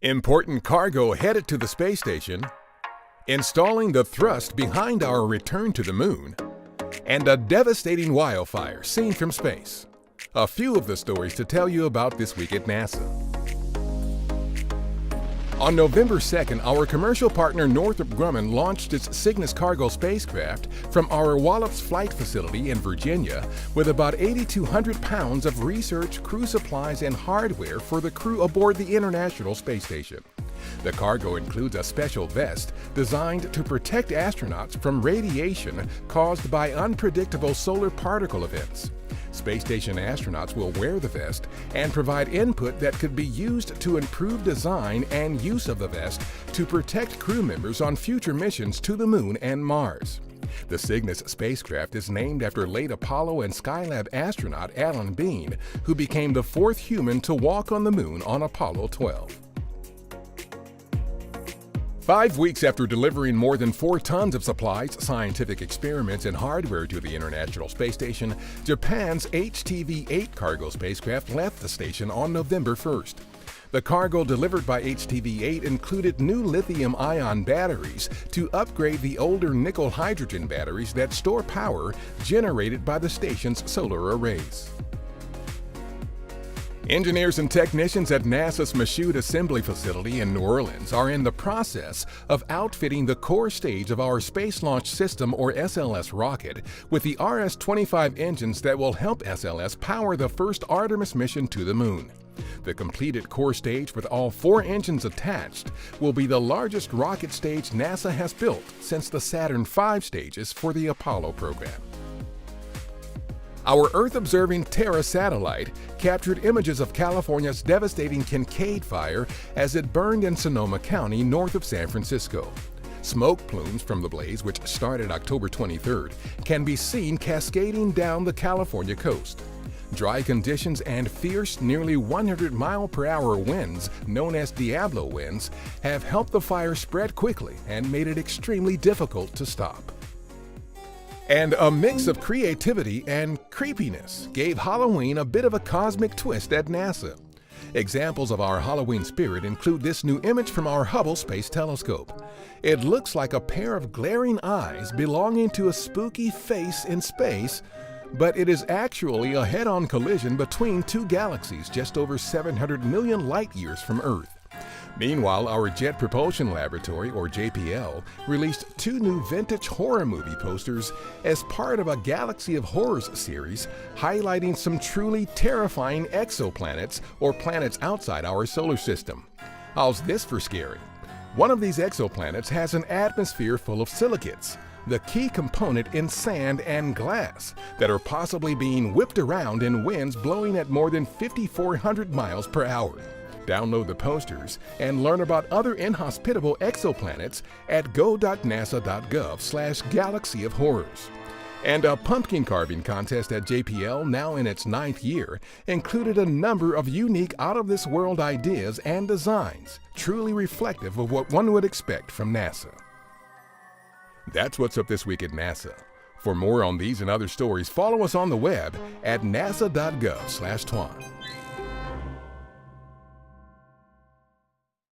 Important cargo headed to the space station, installing the thrust behind our return to the moon, and a devastating wildfire seen from space. A few of the stories to tell you about this week at NASA. On November 2nd, our commercial partner Northrop Grumman launched its Cygnus cargo spacecraft from our Wallops Flight Facility in Virginia with about 8,200 pounds of research, crew supplies, and hardware for the crew aboard the International Space Station. The cargo includes a special vest designed to protect astronauts from radiation caused by unpredictable solar particle events. Space station astronauts will wear the vest and provide input that could be used to improve design and use of the vest to protect crew members on future missions to the Moon and Mars. The Cygnus spacecraft is named after late Apollo and Skylab astronaut Alan Bean, who became the fourth human to walk on the Moon on Apollo 12. 5 weeks after delivering more than 4 tons of supplies, scientific experiments, and hardware to the International Space Station, Japan's HTV-8 cargo spacecraft left the station on November 1st. The cargo delivered by HTV-8 included new lithium-ion batteries to upgrade the older nickel-hydrogen batteries that store power generated by the station's solar arrays. Engineers and technicians at NASA's Michoud Assembly Facility in New Orleans are in the process of outfitting the core stage of our Space Launch System, or SLS, rocket with the RS-25 engines that will help SLS power the first Artemis mission to the Moon. The completed core stage with all 4 engines attached will be the largest rocket stage NASA has built since the Saturn V stages for the Apollo program. Our Earth-observing Terra satellite captured images of California's devastating Kincade Fire as it burned in Sonoma County north of San Francisco. Smoke plumes from the blaze, which started October 23rd, can be seen cascading down the California coast. Dry conditions and fierce, nearly 100-mile-per-hour winds, known as Diablo winds, have helped the fire spread quickly and made it extremely difficult to stop. And a mix of creativity and creepiness gave Halloween a bit of a cosmic twist at NASA. Examples of our Halloween spirit include this new image from our Hubble Space Telescope. It looks like a pair of glaring eyes belonging to a spooky face in space, but it is actually a head-on collision between 2 galaxies just over 700 million light-years from Earth. Meanwhile, our Jet Propulsion Laboratory, or JPL, released 2 new vintage horror movie posters as part of a Galaxy of Horrors series highlighting some truly terrifying exoplanets, or planets outside our solar system. How's this for scary? One of these exoplanets has an atmosphere full of silicates, the key component in sand and glass, that are possibly being whipped around in winds blowing at more than 5,400 miles per hour. Download the posters and learn about other inhospitable exoplanets at go.nasa.gov/Galaxy of Horrors. And a pumpkin carving contest at JPL, now in its 9th year, included a number of unique out-of-this-world ideas and designs, truly reflective of what one would expect from NASA. That's what's up this week at NASA. For more on these and other stories, follow us on the web at nasa.gov/Twan.